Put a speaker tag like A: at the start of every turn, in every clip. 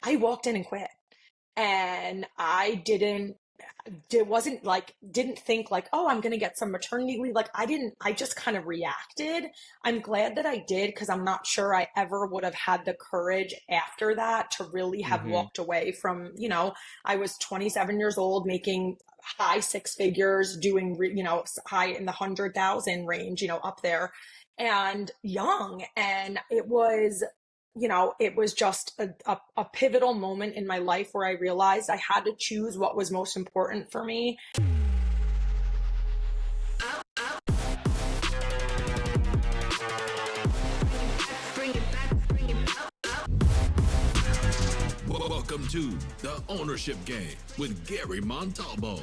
A: I walked in and quit. And I didn't, it wasn't like, didn't think like, oh, I'm going to get some maternity leave. Like, I didn't, I just kind of reacted. I'm glad that I did because I'm not sure I ever would have had the courage after that to really have
B: Mm-hmm.
A: walked away from, I was 27 years old making high six figures, doing, high in the 100,000 range, up there and young. And it was just a pivotal moment in my life where I realized I had to choose what was most important for me.
C: Welcome to The Ownership Game with Gary Montalbo.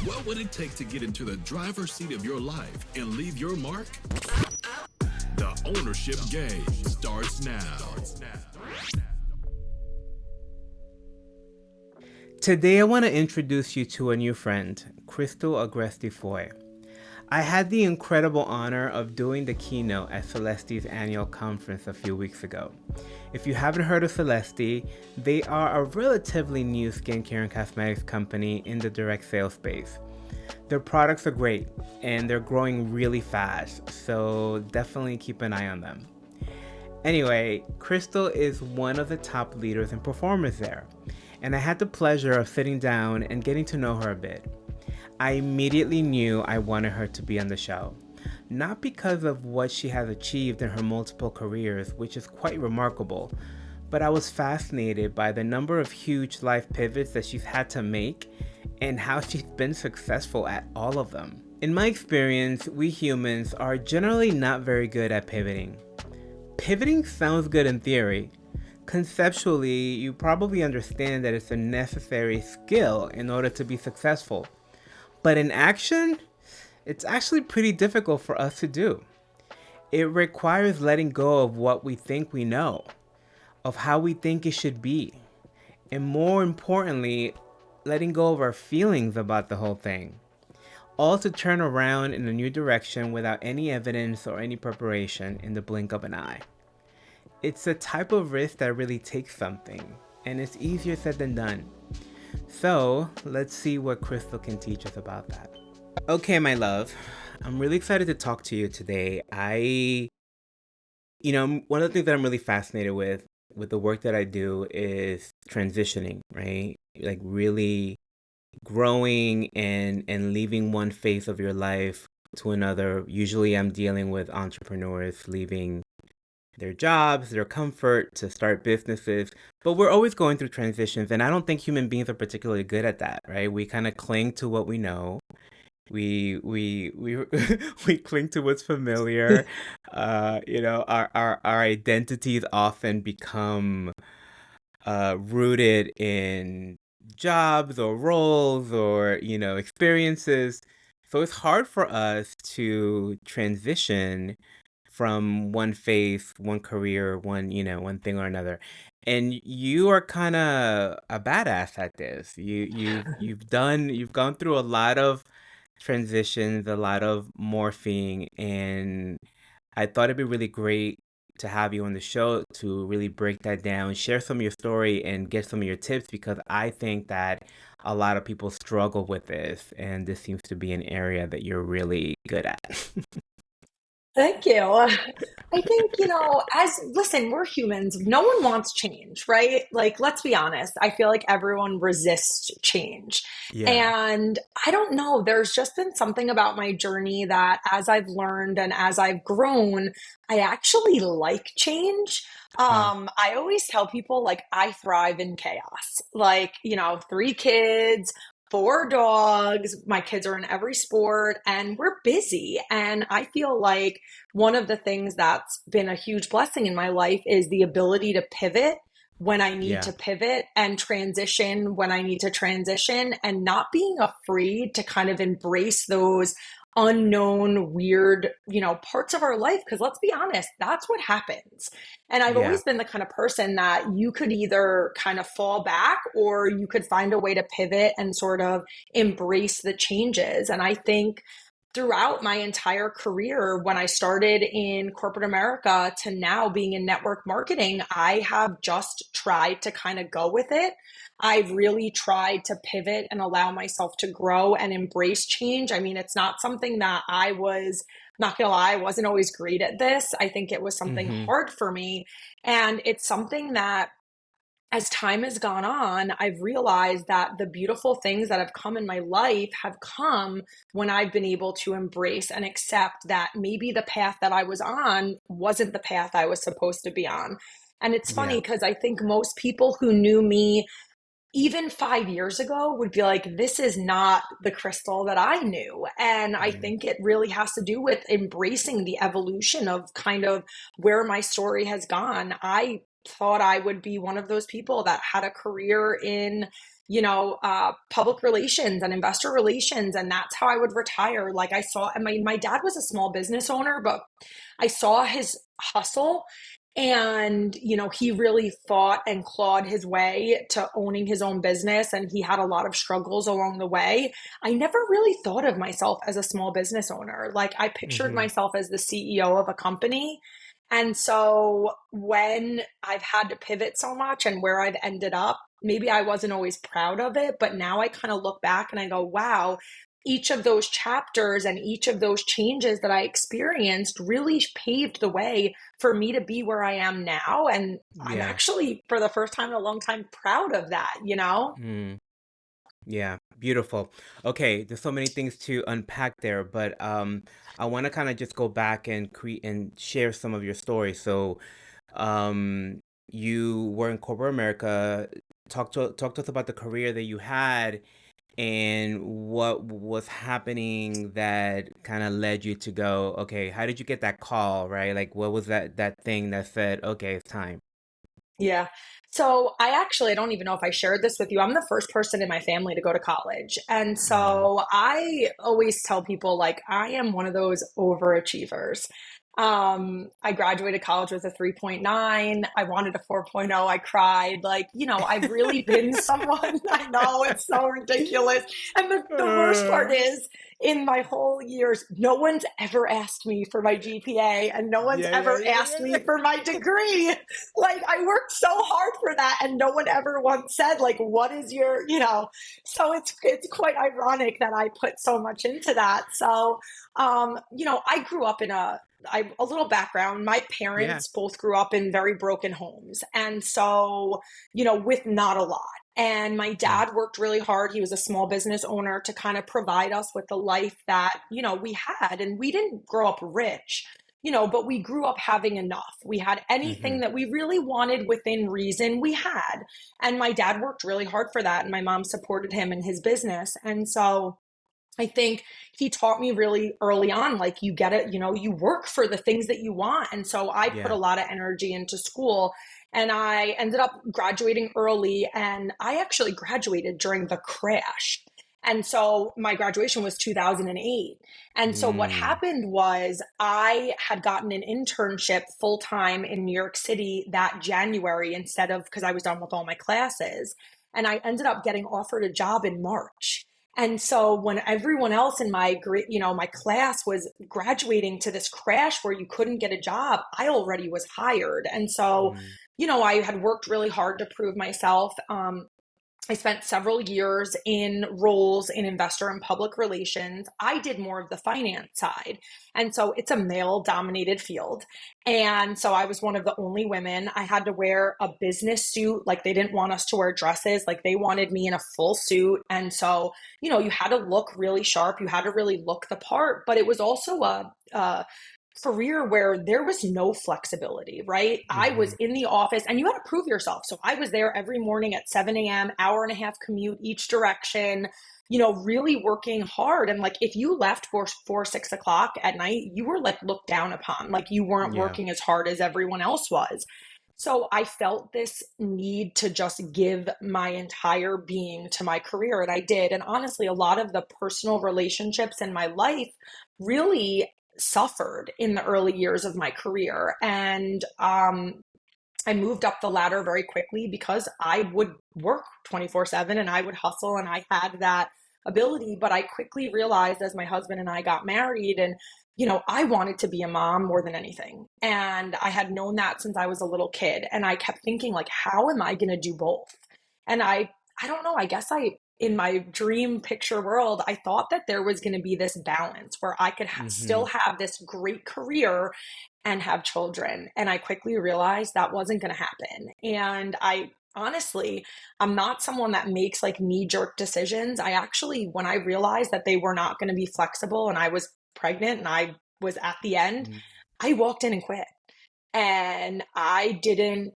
C: What would it take to get into the driver's seat of your life and leave your mark? The Ownership Game starts now.
B: Today, I want to introduce you to a new friend, Crystal Agresti Foy. I had the incredible honor of doing the keynote at Celeste's annual conference a few weeks ago. If you haven't heard of Celeste, they are a relatively new skincare and cosmetics company in the direct sales space. Their products are great and they're growing really fast, so definitely keep an eye on them. Anyway, Crystal is one of the top leaders and performers there, and I had the pleasure of sitting down and getting to know her a bit. I immediately knew I wanted her to be on the show. Not because of what she has achieved in her multiple careers, which is quite remarkable, but I was fascinated by the number of huge life pivots that she's had to make and how she's been successful at all of them. In my experience, we humans are generally not very good at pivoting. Pivoting sounds good in theory. Conceptually, you probably understand that it's a necessary skill in order to be successful. But in action, it's actually pretty difficult for us to do. It requires letting go of what we think we know, of how we think it should be, and more importantly, letting go of our feelings about the whole thing. All to turn around in a new direction without any evidence or any preparation in the blink of an eye. It's a type of risk that really takes something, and it's easier said than done. So, let's see what Crystal can teach us about that. Okay, my love, I'm really excited to talk to you today. One of the things that I'm really fascinated with the work that I do is transitioning, right? Like really growing and leaving one phase of your life to another. Usually I'm dealing with entrepreneurs leaving their jobs, their comfort to start businesses. But we're always going through transitions, and I don't think human beings are particularly good at that, right? We kind of cling to what we know. We we cling to what's familiar. Our identities often become rooted in jobs or roles or experiences. So it's hard for us to transition from one phase, one career, one thing or another. And you are kind of a badass at this. You've gone through a lot of transitions, a lot of morphing, and I thought it'd be really great to have you on the show to really break that down, share some of your story, and get some of your tips because I think that a lot of people struggle with this, and this seems to be an area that you're really good at.
A: Thank you. I think, listen, we're humans. No one wants change, right? Like, let's be honest. I feel like everyone resists change.
B: Yeah.
A: And I don't know, there's just been something about my journey that as I've learned and as I've grown, I actually like change.
B: Wow.
A: I always tell people like I thrive in chaos. Like, three kids, four dogs. My kids are in every sport and we're busy. And I feel like one of the things that's been a huge blessing in my life is the ability to pivot when I need
B: Yeah.
A: to pivot and transition when I need to transition and not being afraid to kind of embrace those unknown, weird, parts of our life. Because let's be honest, that's what happens. And I've
B: Yeah.
A: always been the kind of person that you could either kind of fall back or you could find a way to pivot and sort of embrace the changes. And I think throughout my entire career, when I started in corporate America to now being in network marketing, I have just tried to kind of go with it. I've really tried to pivot and allow myself to grow and embrace change. I mean, it's not something that I was, not gonna lie, I wasn't always great at this. I think it was something
B: Mm-hmm.
A: hard for me. And it's something that as time has gone on, I've realized that the beautiful things that have come in my life have come when I've been able to embrace and accept that maybe the path that I was on wasn't the path I was supposed to be on. And it's
B: Yeah.
A: funny because I think most people who knew me even 5 years ago would be like, this is not the Crystal that I knew. And I
B: Mm.
A: think it really has to do with embracing the evolution of kind of where my story has gone. I thought I would be one of those people that had a career in, public relations and investor relations. And that's how I would retire. Like I saw, and my dad was a small business owner, but I saw his hustle and, he really fought and clawed his way to owning his own business. And he had a lot of struggles along the way. I never really thought of myself as a small business owner. Like I pictured
B: Mm-hmm.
A: myself as the CEO of a company. And so when I've had to pivot so much and where I've ended up, maybe I wasn't always proud of it, but now I kind of look back and I go, wow, each of those chapters and each of those changes that I experienced really paved the way for me to be where I am now. And I'm
B: Yeah.
A: actually, for the first time in a long time, proud of that.
B: Mm. Yeah, beautiful. Okay, there's so many things to unpack there, but I want to kind of just go back and create and share some of your stories. So, um, you were in corporate America. Talk to us about the career that you had and what was happening that kind of led you to go, okay, how did you get that call, right? Like, what was that thing that said, okay, it's time?
A: Yeah. So I don't even know if I shared this with you. I'm the first person in my family to go to college. And
B: Mm.
A: so I always tell people like I am one of those overachievers. I graduated college with a 3.9. I wanted a 4.0. I cried. Like, I've really been someone. I know it's so ridiculous. And the worst part
B: Uh,
A: is in my whole years, no one's ever asked me for my GPA and no one's
B: yeah, yeah,
A: ever
B: yeah,
A: asked
B: yeah,
A: me for my degree. Like I worked so hard for that and no one ever once said like what is your. So it's quite ironic that I put so much into that. So I grew up in a little background. My
B: yeah.
A: parents both grew up in very broken homes. And so, with not a lot. And my
B: Mm.
A: dad worked really hard. He was a small business owner to kind of provide us with the life that, we had. And we didn't grow up rich, but we grew up having enough. We had
B: Mm-hmm.
A: anything that we really wanted within reason, we had. And my dad worked really hard for that. And my mom supported him in his business. And so, I think he taught me really early on, like you get it, you work for the things that you want. And so I put a
B: Yeah.
A: lot of energy into school and I ended up graduating early and I actually graduated during the crash. And so my graduation was 2008. And so what
B: Mm.
A: happened was I had gotten an internship full time in New York City that January instead of because I was done with all my classes. And I ended up getting offered a job in March. And so when everyone else in my class was graduating to this crash where you couldn't get a job, I already was hired. And so,
B: Mm.
A: I had worked really hard to prove myself. I spent several years in roles in investor and public relations. I did more of the finance side. And so it's a male dominated field. And so I was one of the only women. I had to wear a business suit. Like they didn't want us to wear dresses. Like they wanted me in a full suit. And so, you had to look really sharp. You had to really look the part, but it was also a career where there was no flexibility, right? I was
B: Mm-hmm.
A: in the office and you had to prove yourself. So I was there every morning at 7 a.m., hour and a half commute each direction, really working hard. And like if you left for 4, 6 o'clock at night, you were like looked down upon, like you weren't
B: Yeah.
A: working as hard as everyone else was. So I felt this need to just give my entire being to my career. And I did. And honestly, a lot of the personal relationships in my life really suffered in the early years of my career. And I moved up the ladder very quickly because I would work 24/7 and I would hustle and I had that ability. But I quickly realized as my husband and I got married, and I wanted to be a mom more than anything. And I had known that since I was a little kid. And I kept thinking, like, how am I going to do both? And I don't know, I guess in my dream picture world, I thought that there was going to be this balance where I could
B: Mm-hmm.
A: still have this great career and have children. And I quickly realized that wasn't going to happen. And I honestly, I'm not someone that makes like knee jerk decisions. I actually, when I realized that they were not going to be flexible and I was pregnant and I was at the end, I walked in and quit. And I didn't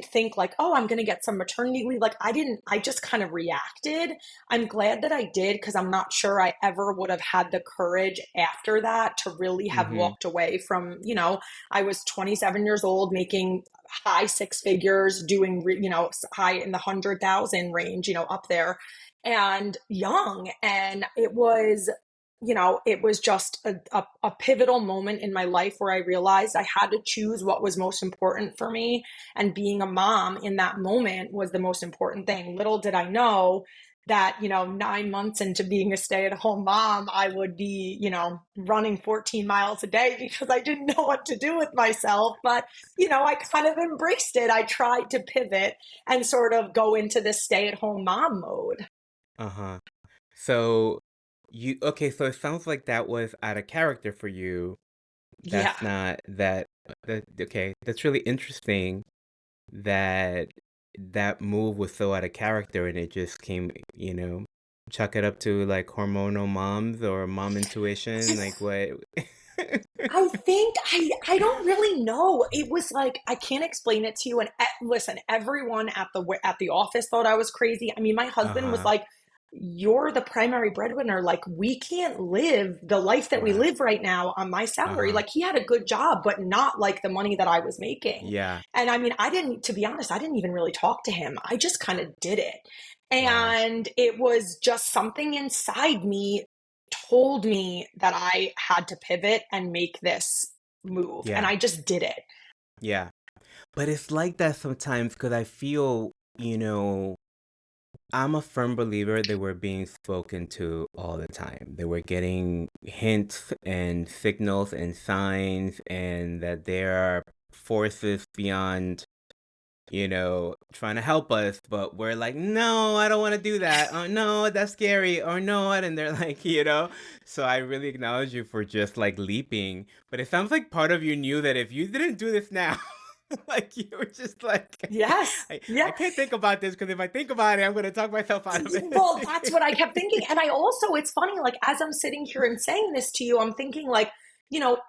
A: think like, oh, I'm going to get some maternity leave. Like I just kind of reacted. I'm glad that I did, because I'm not sure I ever would have had the courage after that to really have
B: Mm-hmm.
A: walked away from, I was 27 years old, making high six figures, doing, high in the 100,000 range, up there, and young. And it was just a pivotal moment in my life where I realized I had to choose what was most important for me. And being a mom in that moment was the most important thing. Little did I know that, 9 months into being a stay-at-home mom, I would be, running 14 miles a day because I didn't know what to do with myself. But, I kind of embraced it. I tried to pivot and sort of go into this stay-at-home mom mode.
B: Uh-huh. So okay, so it sounds like that was out of character for you.
A: Yeah.
B: That's not okay, that's really interesting that that move was so out of character and it just came, chalk it up to like hormonal moms or mom intuition, like what?
A: I think I don't really know. It was like I can't explain it to you. And listen, everyone at the office thought I was crazy. I mean, my husband was
B: Uh-huh.
A: like, "You're the primary breadwinner. Like, we can't live the life that we
B: Wow.
A: live right now on my salary."
B: Uh-huh.
A: Like, he had a good job, but not like the money that I was making.
B: Yeah.
A: And I mean, to be honest, I didn't even really talk to him. I just kind of did it.
B: Wow.
A: And it was just something inside me told me that I had to pivot and make this move. And
B: Yeah.
A: I just did it.
B: Yeah. But it's like that sometimes because I feel, I'm a firm believer they were being spoken to all the time. They were getting hints and signals and signs, and that there are forces beyond, trying to help us, but we're like, no, I don't want to do that. Oh, no, that's scary. Or no, and they're like, So I really acknowledge you for just like leaping. But it sounds like part of you knew that if you didn't do this now, like you were just like,
A: Yes.
B: I
A: Yeah.
B: can't think about this because if I think about it, I'm going to talk myself out of
A: Well, that's
B: it.
A: what I kept thinking. And I also, it's funny, like, as I'm sitting here and saying this to you, I'm thinking, like,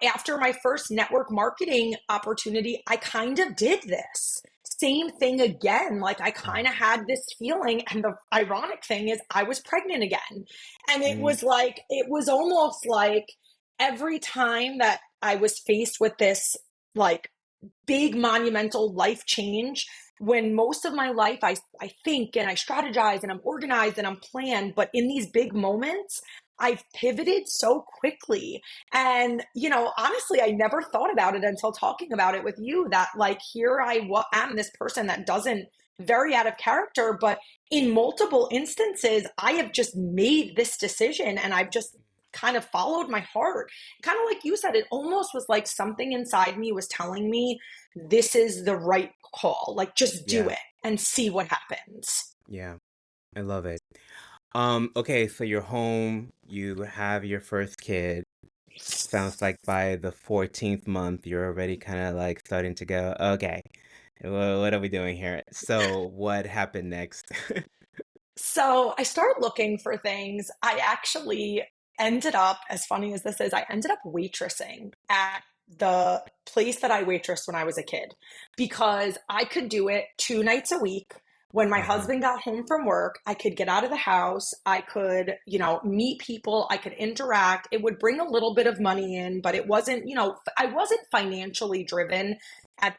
A: after my first network marketing opportunity, I kind of did this same thing again. Like, I kind of had this feeling. And the ironic thing is, I was pregnant again. And it
B: Mm,
A: was like, it was almost like every time that I was faced with this, like, big monumental life change, when most of my life I think and I strategize and I'm organized and I'm planned, but in these big moments I've pivoted so quickly. And honestly, I never thought about it until talking about it with you, that like here am this person that doesn't, very out of character, but in multiple instances I have just made this decision and I've just kind of followed my heart. Kind of like you said, it almost was like something inside me was telling me this is the right call. Like, just do
B: yeah,
A: it and see what happens.
B: yeah, I love it. Okay, so you're home, you have your first kid. Sounds like by the 14th month, you're already kind of like starting to go, okay, what are we doing here? So what happened next?
A: So I started looking for things. I actually ended up, as funny as this is, I ended up waitressing at the place that I waitressed when I was a kid, because I could do it 2 nights a week. When my
B: Uh-huh.
A: husband got home from work, I could get out of the house. I could, meet people. I could interact. It would bring a little bit of money in, but it wasn't, I wasn't financially driven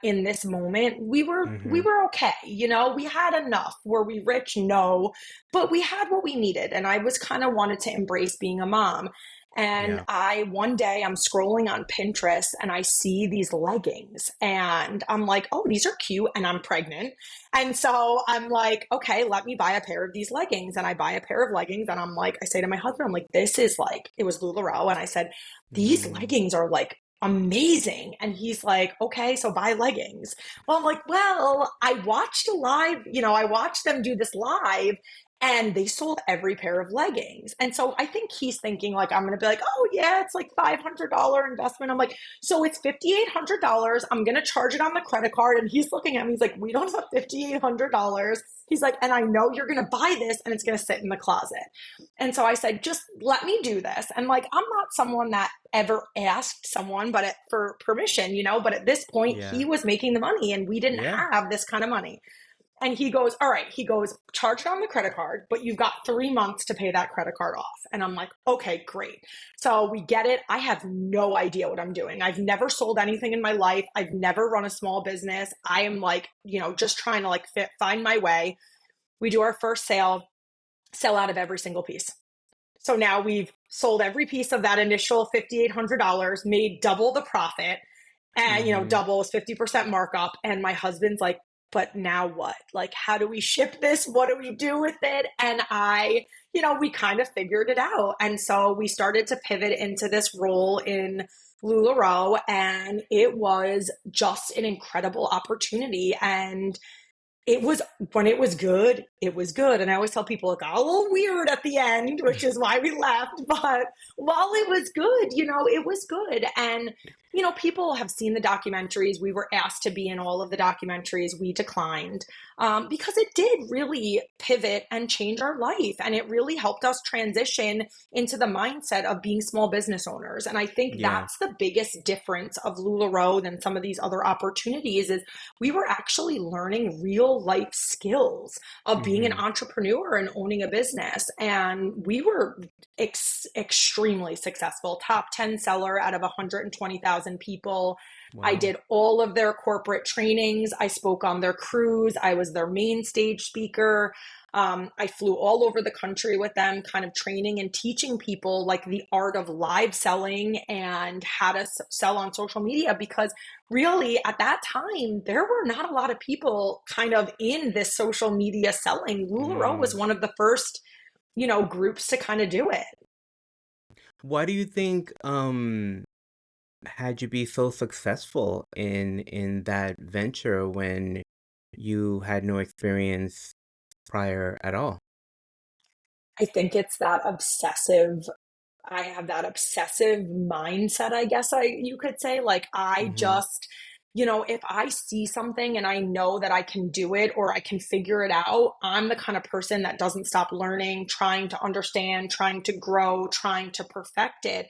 A: in this moment. We
B: Mm-hmm.
A: were okay. We had enough. Were we rich? No, but we had what we needed. And I was kind of wanted to embrace being a mom. And
B: Yeah.
A: one day I'm scrolling on Pinterest and I see these leggings and I'm like, oh, these are cute. And I'm pregnant. And so I'm like, okay, let me buy a pair of these leggings. And I buy a pair of leggings and I'm like, I say to my husband, I'm like, this is like, it was LuLaRoe. And I said, these
B: Mm,
A: leggings are like amazing. And he's like, okay, so buy leggings. Well, I'm like, well, I watched a live, I watched them do this live and they sold every pair of leggings. And so I think he's thinking like, I'm going to be like, oh yeah, it's like $500 investment. I'm like, so it's $5,800. I'm going to charge it on the credit card. And he's looking at me, he's like, we don't have $5,800. He's like, and I know you're going to buy this and it's going to sit in the closet. And so I said, just let me do this. And like, I'm not someone that ever asked someone, for permission, but at this point
B: yeah.
A: he was making the money and we didn't
B: Yeah.
A: have this kind of money. And he goes, all right, he goes, charge it on the credit card, but you've got 3 months to pay that credit card off. And I'm like, okay, great. So we get it. I have no idea what I'm doing. I've never sold anything in my life. I've never run a small business. I am like, just trying to like find my way. We do our first sale, sell out of every single piece. So now we've sold every piece of that initial $5,800, made double the profit, and
B: Mm-hmm.
A: double is 50% markup. And my husband's like, but now what? Like, how do we ship this? What do we do with it? And we kind of figured it out. And so we started to pivot into this role in LuLaRoe, and it was just an incredible opportunity. And it was, when it was good, it was good. And I always tell people it got a little weird at the end, which is why we left. But while it was good, it was good. And, people have seen the documentaries. We were asked to be in all of the documentaries. We declined because it did really pivot and change our life. And it really helped us transition into the mindset of being small business owners. And I think
B: Yeah.
A: that's the biggest difference of LuLaRoe than some of these other opportunities is we were actually learning real life skills of being an
B: Mm-hmm.
A: entrepreneur and owning a business. And we were extremely successful, top 10 seller out of 120,000 people. I
B: Wow.
A: did all of their corporate trainings. I spoke on their cruise. I was their main stage speaker. I flew all over the country with them, kind of training and teaching people like the art of live selling and how to sell on social media, because really at that time, there were not a lot of people kind of in this social media selling. LuLaRoe was
B: Mm.
A: one of the first, groups to kind of do it.
B: Why do you think had you be so successful in that venture when you had no experience prior at all?
A: I think it's that obsessive. I have that obsessive mindset, I guess you could say. Like I
B: Mm-hmm.
A: just, if I see something and I know that I can do it or I can figure it out, I'm the kind of person that doesn't stop learning, trying to understand, trying to grow, trying to perfect it.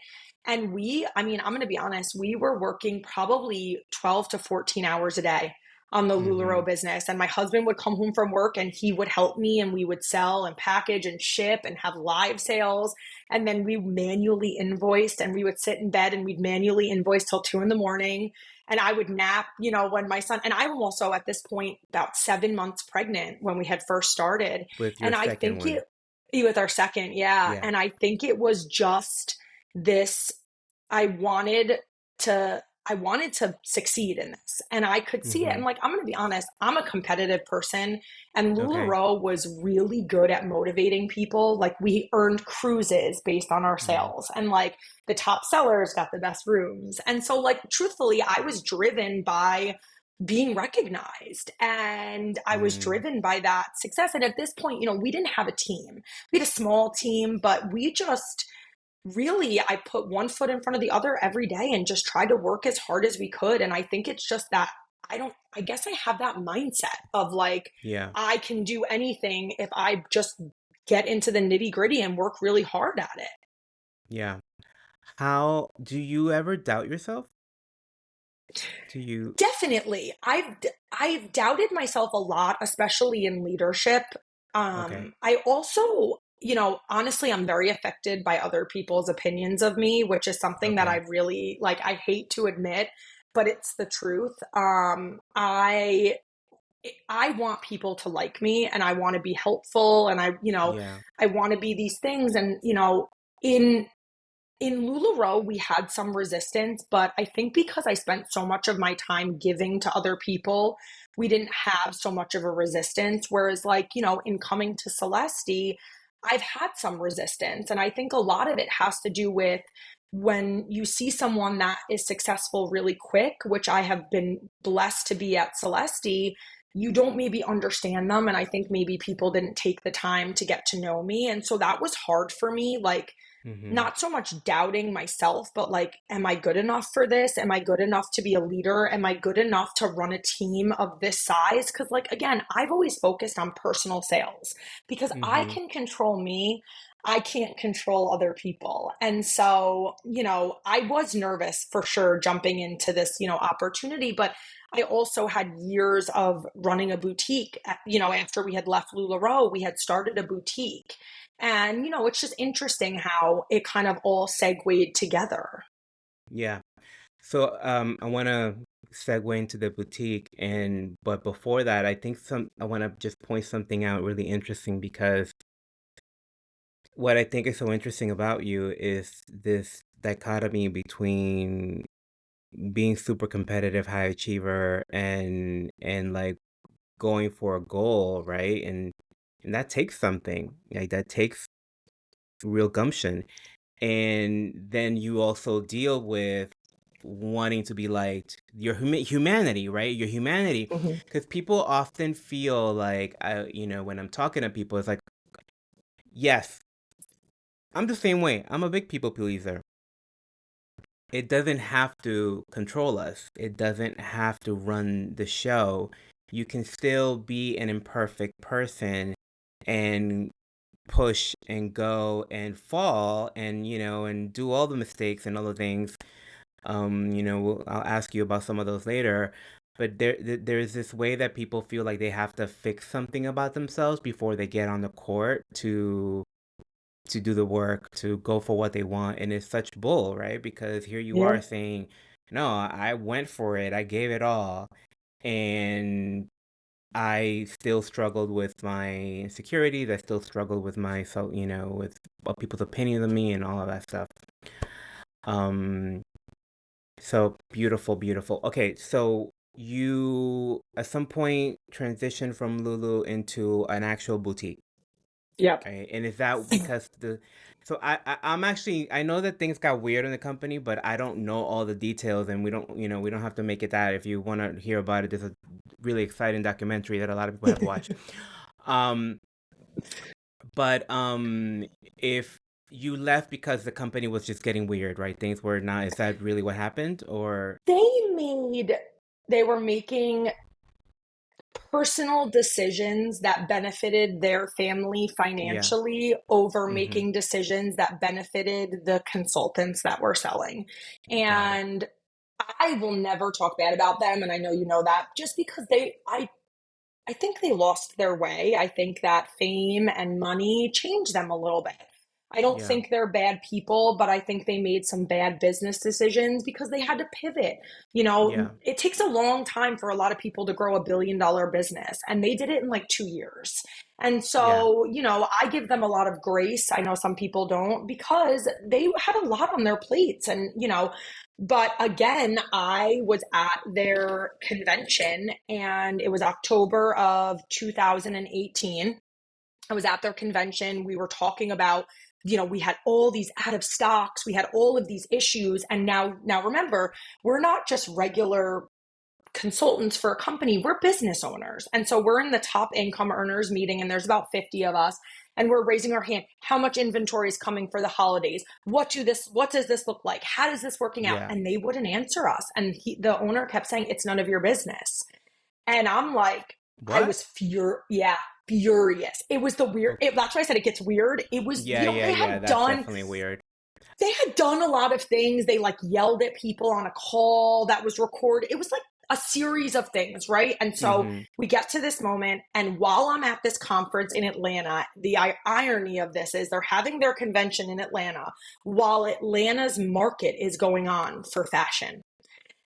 A: And I'm going to be honest, we were working probably 12 to 14 hours a day on the
B: Mm-hmm.
A: LuLaRoe business. And my husband would come home from work and he would help me and we would sell and package and ship and have live sales. And then we manually invoiced and we would sit in bed and we'd manually invoice till 2 in the morning. And I would nap, when my son, and I'm also at this point about 7 months pregnant when we had first started.
B: With your
A: And I
B: second
A: think
B: one.
A: with our second, yeah.
B: Yeah.
A: And I think it was just this, I wanted I wanted to succeed in this and I could see it.
B: Mm-hmm.
A: And like, I'm going to be honest, I'm a competitive person and
B: Okay.
A: LuLaRoe was really good at motivating people. Like we earned cruises based on our
B: Mm.
A: sales and like the top sellers got the best rooms. And so like, truthfully, I was driven by being recognized and I was
B: Mm.
A: driven by that success. And at this point, we didn't have a team. We had a small team, but we just really, I put one foot in front of the other every day and just tried to work as hard as we could. And I think it's just that I guess I have that mindset of like,
B: Yeah.
A: I can do anything if I just get into the nitty gritty and work really hard at it.
B: Yeah. How do you ever doubt yourself? Do you?
A: Definitely. I've doubted myself a lot, especially in leadership.
B: Okay.
A: I also, honestly, I'm very affected by other people's opinions of me, which is something that I
B: Okay.
A: really like I hate to admit, but it's the truth. I want people to like me and I want to be helpful and
B: Yeah.
A: I want to be these things and in in LuLaRoe, we had some resistance, but I think because I spent so much of my time giving to other people, we didn't have so much of a resistance. Whereas, like, in coming to Celesti, I've had some resistance. And I think a lot of it has to do with when you see someone that is successful really quick, which I have been blessed to be at Celesti, you don't maybe understand them. And I think maybe people didn't take the time to get to know me. And so that was hard for me. Like,
B: Mm-hmm.
A: not so much doubting myself, but like, am I good enough for this? Am I good enough to be a leader? Am I good enough to run a team of this size? Because, like, again, I've always focused on personal sales because I
B: Mm-hmm.
A: can control me. I can't control other people. And so, I was nervous for sure jumping into this, opportunity, but I also had years of running a boutique. After we had left LuLaRoe, we had started a boutique. And, it's just interesting how it kind of all segued together.
B: Yeah. So I want to segue into the boutique, but before that, I want to just point something out really interesting, because what I think is so interesting about you is this dichotomy between being super competitive, high achiever, and like going for a goal, right? And that takes something. Like, that takes real gumption. And then you also deal with wanting to be liked, your humanity, right? Your humanity,
A: Mhm.
B: because people often feel like, when I'm talking to people, it's like, yes, I'm the same way. I'm a big people pleaser. It doesn't have to control us. It doesn't have to run the show. You can still be an imperfect person and push and go and fall and do all the mistakes and all the things. I'll ask you about some of those later. But there's this way that people feel like they have to fix something about themselves before they get on the court to do the work, to go for what they want. And it's such bull, right? Because here you
A: Yeah.
B: are saying, no, I went for it. I gave it all. And I still struggled with my insecurities. I still struggled with my, so, with what people's opinions of me and all of that stuff. Um, so beautiful, beautiful. Okay, so you at some point transitioned from Lulu into an actual boutique.
A: Yep.
B: Right? And is that because so I'm actually, I know that things got weird in the company, but I don't know all the details, and we don't have to make it that. If you want to hear about it, there's a really exciting documentary that a lot of people have watched. Um, but if you left because the company was just getting weird, right? Things were not, is that really what happened, or?
A: They were making personal decisions that benefited their family
B: Yeah.
A: financially over
B: Mm-hmm.
A: making decisions that benefited the consultants that were selling.
B: Got it.
A: And I will never talk bad about them. And I know you know that, just because I think they lost their way. I think that fame and money changed them a little bit. I don't
B: Yeah.
A: think they're bad people, but I think they made some bad business decisions because they had to pivot.
B: Yeah.
A: It takes a long time for a lot of people to grow $1 billion business, and they did it in like 2 years. And
B: Yeah.
A: so, I give them a lot of grace. I know some people don't, because they had a lot on their plates. And, but again, I was at their convention, and it was October of 2018. I was at their convention. We were talking about, we had all these out of stocks, we had all of these issues. And now remember, we're not just regular consultants for a company, we're business owners. And so we're in the top income earners meeting, and there's about 50 of us. And we're raising our hand. How much inventory is coming for the holidays? What does this look like? How does this working out?
B: Yeah.
A: And they wouldn't answer us. And the owner kept saying, it's none of your business. And I'm like, I
B: What?
A: was furious. It was the weird,
B: Okay.
A: that's why I said it gets weird. It was,
B: Yeah, yeah, yeah. That's definitely weird.
A: they had done a lot of things. They like yelled at people on a call that was recorded. It was like a series of things, right? And so
B: Mm-hmm.
A: we get to this moment, and while I'm at this conference in Atlanta, the irony of this is they're having their convention in Atlanta while Atlanta's market is going on for fashion.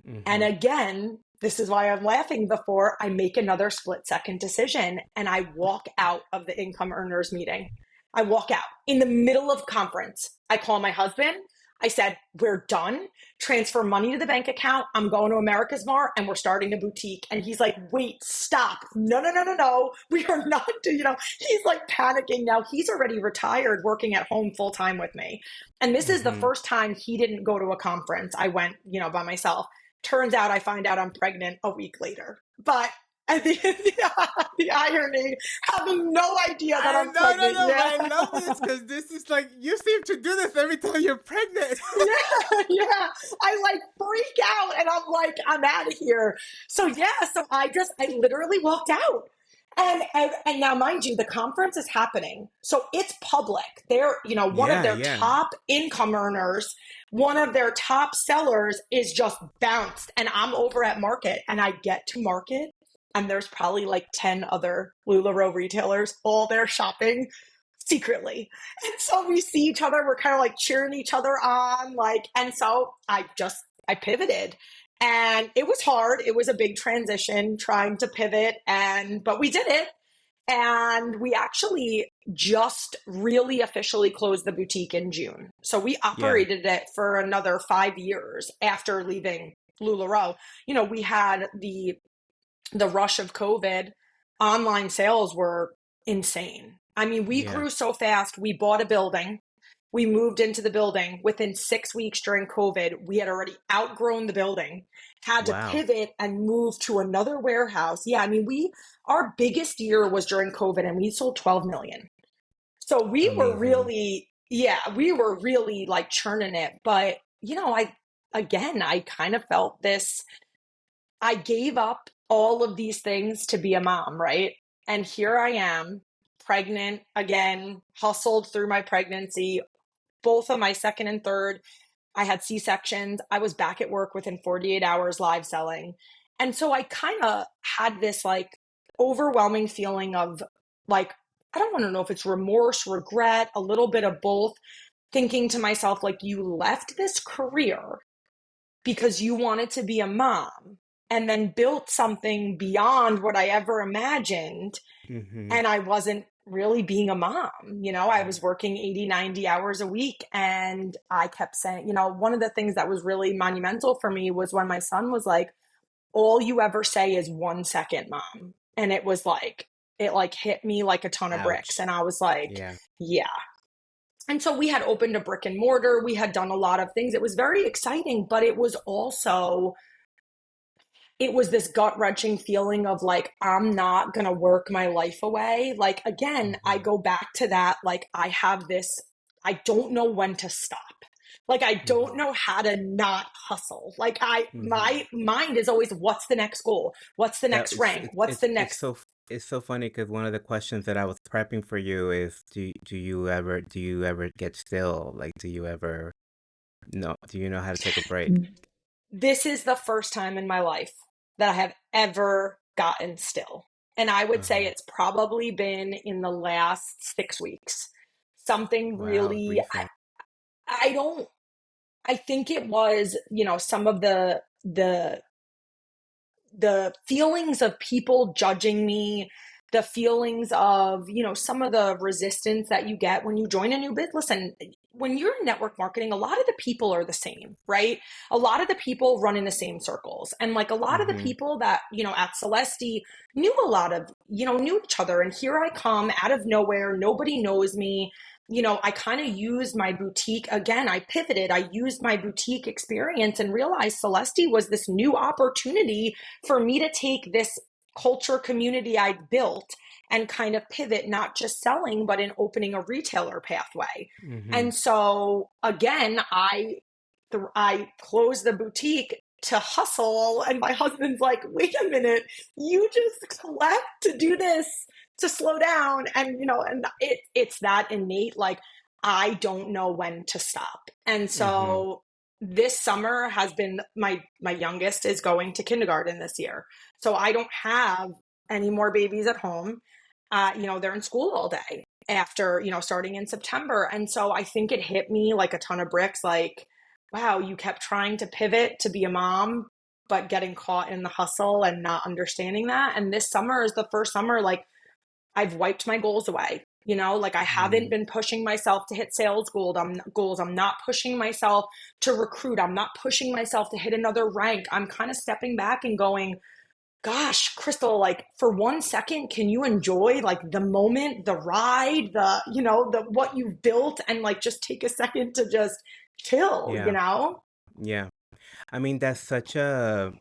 A: And
B: Mm-hmm.
A: again, this is why I'm laughing. Before I make another split-second decision, and I walk out of the income earners meeting. I walk out in the middle of conference. I call my husband. I said, we're done. Transfer money to the bank account. I'm going to America's Mart and we're starting a boutique. And he's like, wait, stop. No, no, no, no, no. We are not, he's like panicking now. He's already retired working at home full time with me. And this is the first time he didn't go to a conference. I went, by myself. Turns out I find out I'm pregnant a week later. But at the irony, having no idea that I'm pregnant.
B: No. I love this because this is like, you seem to do this every time you're pregnant.
A: Yeah. I like freak out and I'm like, I'm out of here. So I literally walked out. And now, mind you, the conference is happening. So it's public. They're, one of their top income earners, one of their top sellers is just bounced. And I'm over at market and I get to market. And there's probably like 10 other LuLaRoe retailers all there shopping secretly. And so we see each other. We're kind of like cheering each other on. And so I pivoted. And it was hard. It was a big transition trying to pivot. But we did it. And we actually just really officially closed the boutique in June. So we operated it for another 5 years after leaving LuLaRoe. We had the rush of COVID. Online sales were insane. I mean, we grew so fast. We bought a building. We moved into the building. Within 6 weeks during COVID, we had already outgrown the building, had to pivot and move to another warehouse. Yeah, I mean, our biggest year was during COVID and we sold 12 million. So we were really like churning it. But, I kind of felt this, I gave up all of these things to be a mom, right? And here I am, pregnant again, hustled through my pregnancy. Both of my second and third, I had C-sections. I was back at work within 48 hours live selling. And so I kind of had this like overwhelming feeling of like, I don't want to know if it's remorse, regret, a little bit of both, thinking to myself, like, you left this career because you wanted to be a mom and then built something beyond what I ever imagined. And I wasn't really being a mom. I was working 80, 90 hours a week. And I kept saying, one of the things that was really monumental for me was when my son was like, all you ever say is 1 second, mom. And it was like, it like hit me like a ton of bricks. And I was like, yeah. And so we had opened a brick-and-mortar. We had done a lot of things. It was very exciting, but it was also, it was this gut-wrenching feeling of like, I'm not going to work my life away. Like, again, I go back to that. Like, I have this, I don't know when to stop. Like, I don't know how to not hustle. Like my mind is always, what's the next goal? What's the next rank? What's the next?
B: It's so funny because one of the questions that I was prepping for you is, do you ever get still? Like, do you know how to take a break?
A: This is the first time in my life that I have ever gotten still. And I would say it's probably been in the last 6 weeks. Something really, I think it was, some of the feelings of people judging me, the feelings of, some of the resistance that you get when you join a new business. Listen, when you're in network marketing, a lot of the people are the same, right? A lot of the people run in the same circles. And like a lot of the people that, at Celesti knew a lot of, knew each other. And here I come out of nowhere. Nobody knows me. I kind of used my boutique. Again, I pivoted. I used my boutique experience and realized Celesti was this new opportunity for me to take this culture community I built and kind of pivot, not just selling, but in opening a retailer pathway. And so again, I closed the boutique to hustle. And my husband's like, wait a minute, you just left to do this, to slow down. And, and it's that innate, like, I don't know when to stop. And so this summer has been, my youngest is going to kindergarten this year. So I don't have any more babies at home. They're in school all day after, starting in September. And so I think it hit me like a ton of bricks, like, wow, you kept trying to pivot to be a mom, but getting caught in the hustle and not understanding that. And this summer is the first summer, like, I've wiped my goals away. Like I haven't
B: Mm,
A: been pushing myself to hit sales goals. I'm not pushing myself to recruit. I'm not pushing myself to hit another rank. I'm kind of stepping back and going, gosh, Crystal, like for 1 second, can you enjoy like the moment, the ride, the what you've built, and like just take a second to just chill, you
B: yeah,
A: know?
B: yeah. I mean, that's such a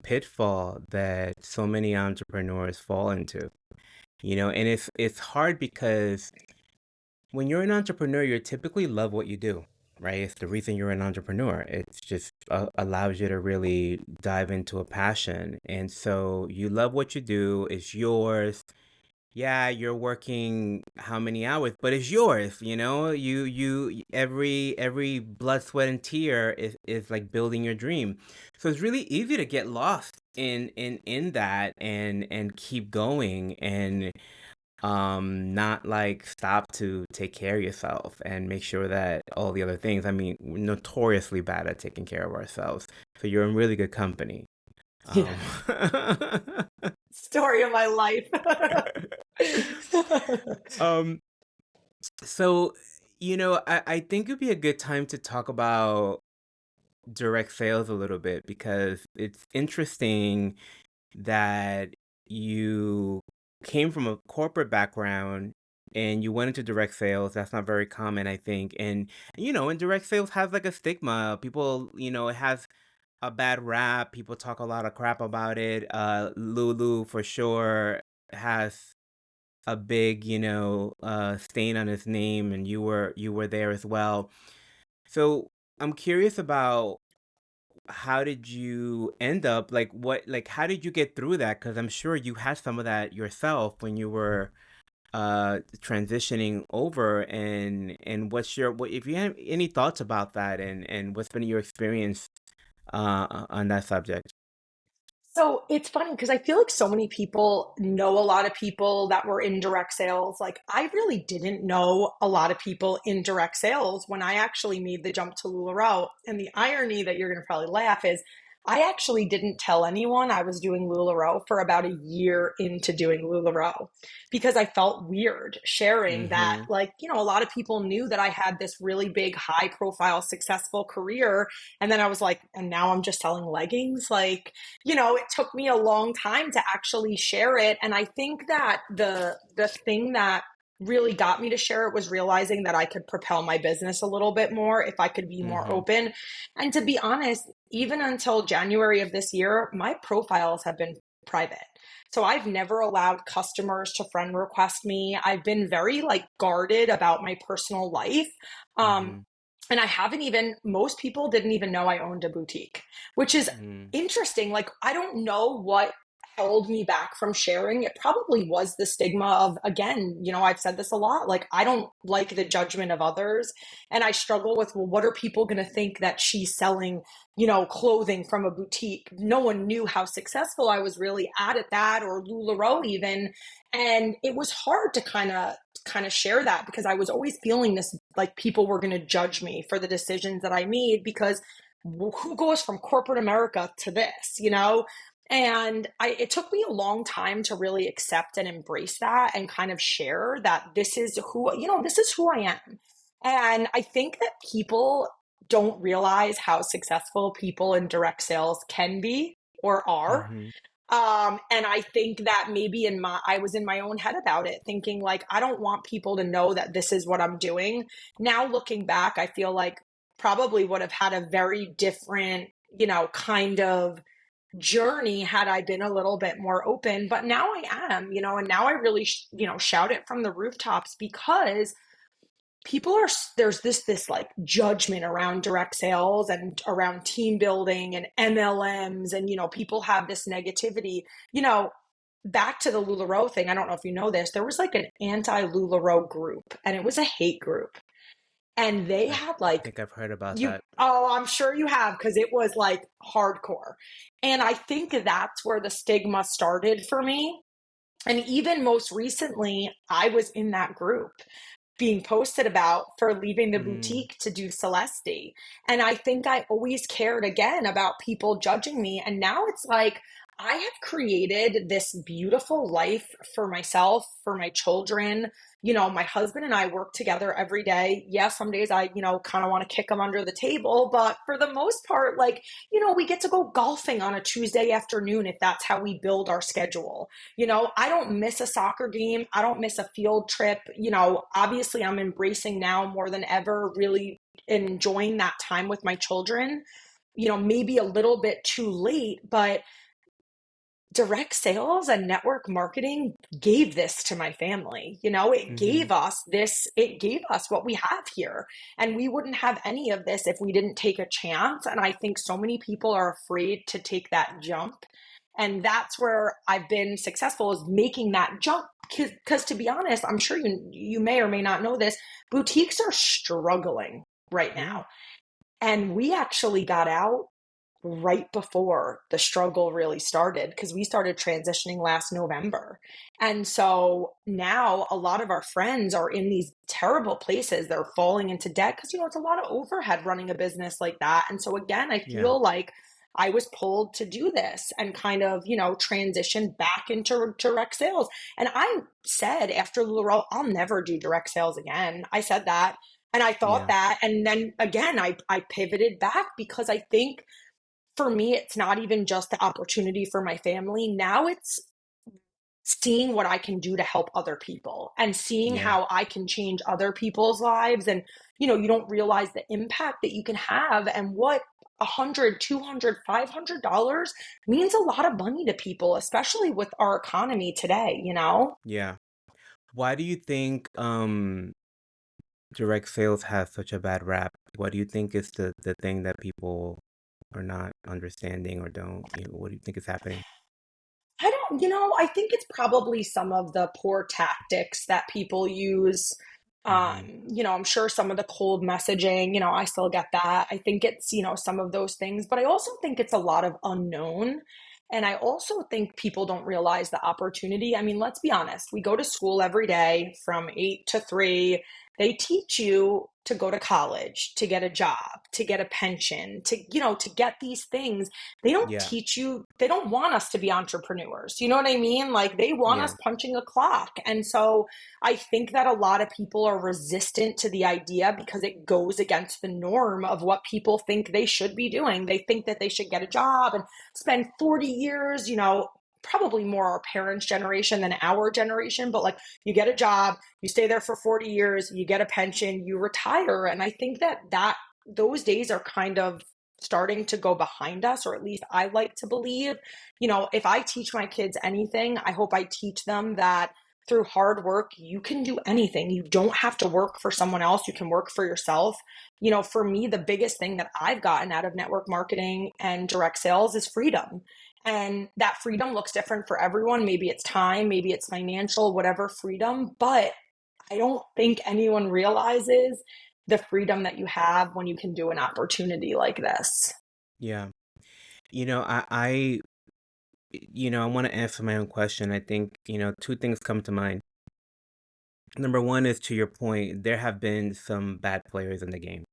B: pitfall that so many entrepreneurs fall into, and it's hard because when you're an entrepreneur, you typically love what you do, right? It's the reason you're an entrepreneur. It's just allows you to really dive into a passion. And so you love what you do, it's yours. Yeah, you're working how many hours, but it's yours, every blood, sweat, and tear is like building your dream. So it's really easy to get lost in that and keep going and not like stop to take care of yourself and make sure that all the other things. I mean, we're notoriously bad at taking care of ourselves. So you're in really good company.
A: Yeah.
B: Um
A: Story of my life.
B: um so I think it'd be a good time to talk about direct sales a little bit because it's interesting that you came from a corporate background and you went into direct sales. That's not very common, I think. And direct sales has like a stigma. People, it has a bad rap. People talk a lot of crap about it. Lulu for sure has a big, stain on his name, and you were there as well. So I'm curious about how did you end up like how did you get through that? Because I'm sure you had some of that yourself when you were transitioning over, and what if you have any thoughts about that, and what's been your experience on that subject?
A: So it's funny because I feel like so many people know a lot of people that were in direct sales. Like, I really didn't know a lot of people in direct sales when I actually made the jump to LuLaRoe. And the irony that you're going to probably laugh is I actually didn't tell anyone I was doing LuLaRoe for about a year into doing LuLaRoe because I felt weird sharing that.
B: Mm-hmm.
A: Like, a lot of people knew that I had this really big, high profile, successful career. And then I was like, and now I'm just selling leggings. Like, it took me a long time to actually share it. And I think that the thing that really got me to share it was realizing that I could propel my business a little bit more if I could be more
B: Mm-hmm.
A: open. And to be honest, even until January of this year, my profiles have been private. So I've never allowed customers to friend request me. I've been very like guarded about my personal life. Um,
B: Mm-hmm.
A: and I haven't even, most people didn't even know I owned a boutique, which is
B: Mm-hmm.
A: interesting. Like, I don't know what held me back from sharing. It probably was the stigma of, again, I've said this a lot. Like, I don't like the judgment of others. And I struggle with, well, what are people going to think that she's selling, clothing from a boutique? No one knew how successful I was really at that, or LuLaRoe even. And it was hard to kind of share that because I was always feeling this like people were going to judge me for the decisions that I made because who goes from corporate America to this? And it took me a long time to really accept and embrace that and kind of share that this is who I am. And I think that people don't realize how successful people in direct sales can be or are.
B: Mm-hmm.
A: And I think that maybe I was in my own head about it, thinking like, I don't want people to know that this is what I'm doing. Now, looking back, I feel like probably would have had a very different, kind of journey had I been a little bit more open. But now I am, and now I really, shout it from the rooftops because there's this like judgment around direct sales and around team building and MLMs, and people have this negativity. Back to the LuLaRoe thing, I don't know if you know this, there was like an anti LuLaRoe group, and it was a hate group, and they
B: I
A: had like,
B: think I've heard about
A: you
B: that.
A: oh, I'm sure you have, because it was like hardcore. And I think that's where the stigma started for me. And even most recently, I was in that group being posted about for leaving the
B: Mm,
A: boutique to do Celeste. And I think I always cared again about people judging me. And now it's like, I have created this beautiful life for myself, for my children. My husband and I work together every day. Yeah, some days I, kind of want to kick him under the table, but for the most part, like, we get to go golfing on a Tuesday afternoon if that's how we build our schedule. I don't miss a soccer game. I don't miss a field trip. Obviously I'm embracing now more than ever, really enjoying that time with my children. Maybe a little bit too late, but direct sales and network marketing gave this to my family. It
B: Mm-hmm.
A: gave us this, it gave us what we have here. And we wouldn't have any of this if we didn't take a chance. And I think so many people are afraid to take that jump. And that's where I've been successful, is making that jump. Because to be honest, I'm sure you may or may not know this, boutiques are struggling right
B: Yeah.
A: now. And we actually got out right before the struggle really started, because we started transitioning last November. And so now a lot of our friends are in these terrible places. They're falling into debt because, it's a lot of overhead running a business like that. And so again, I
B: Yeah.
A: feel like I was pulled to do this and kind of, transition back into direct sales. And I said after Laurel, I'll never do direct sales again. I said that. And I thought
B: Yeah.
A: that. And then again, I pivoted back because I think for me, it's not even just the opportunity for my family. Now it's seeing what I can do to help other people and seeing
B: Yeah.
A: how I can change other people's lives. And, you don't realize the impact that you can have, and what $100, $200, $500 means a lot of money to people, especially with our economy today.
B: Yeah. Why do you think direct sales has such a bad rap? What do you think is the thing that people are not understanding or don't? What do you think is happening?
A: I think it's probably some of the poor tactics that people use.
B: Mm-hmm.
A: I'm sure some of the cold messaging, I still get that. I think it's, some of those things, but I also think it's a lot of unknown. And I also think people don't realize the opportunity. I mean, let's be honest. We go to school every day from 8 to 3. They teach you to go to college, to get a job, to get a pension, to get these things. They don't
B: Yeah.
A: teach you, they don't want us to be entrepreneurs. You know what I mean? Like, they want
B: Yeah.
A: us punching a clock. And so I think that a lot of people are resistant to the idea because it goes against the norm of what people think they should be doing. They think that they should get a job and spend 40 years, probably more our parents' generation than our generation, but like, you get a job, you stay there for 40 years, you get a pension, you retire. And I think that those days are kind of starting to go behind us, or at least I like to believe. If I teach my kids anything, I hope I teach them that through hard work, you can do anything. You don't have to work for someone else. You can work for yourself. For me, the biggest thing that I've gotten out of network marketing and direct sales is freedom. And that freedom looks different for everyone. Maybe it's time, maybe it's financial, whatever freedom. But I don't think anyone realizes the freedom that you have when you can do an opportunity like this.
B: Yeah. I want to answer my own question. I think, two things come to mind. Number one is, to your point, there have been some bad players in the game.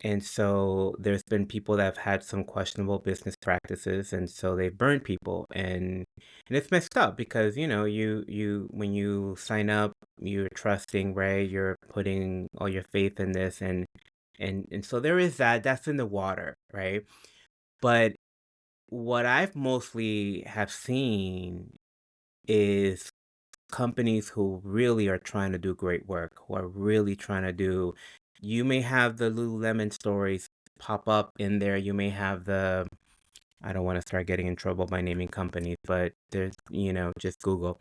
B: And so there's been people that have had some questionable business practices, and so they've burned people, and it's messed up because you when you sign up, you're trusting, right? You're putting all your faith in this, and so there is that's in the water, right? But what I've mostly have seen is companies who really are trying to do great work, who are really trying to do. You may have the Lululemon stories pop up in there. You may have the. I don't want to start getting in trouble by naming companies, but there's, just Google.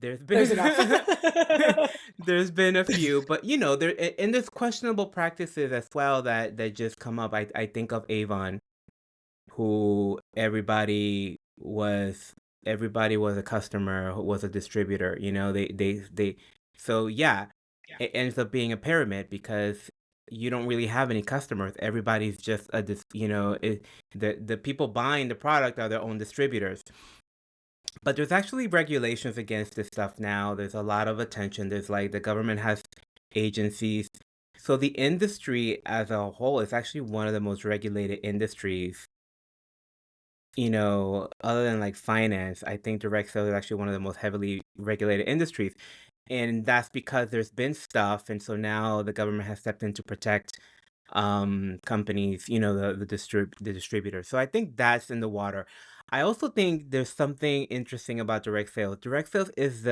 B: There's
A: There's
B: been
A: enough.
B: there's been a few, but and there's questionable practices as well that just come up. I think of Avon, who everybody was a customer, who was a distributor. They so yeah, it ends up being a pyramid because you don't really have any customers. Everybody's just the people buying the product are their own distributors. But there's actually regulations against this stuff now. There's a lot of attention. There's, like, the government has agencies. So the industry as a whole is actually one of the most regulated industries other than like finance, I think direct sales is actually one of the most heavily regulated industries. And that's because there's been stuff. And so now the government has stepped in to protect companies, the distributors. So I think that's in the water. I also think there's something interesting about direct sales. Direct sales is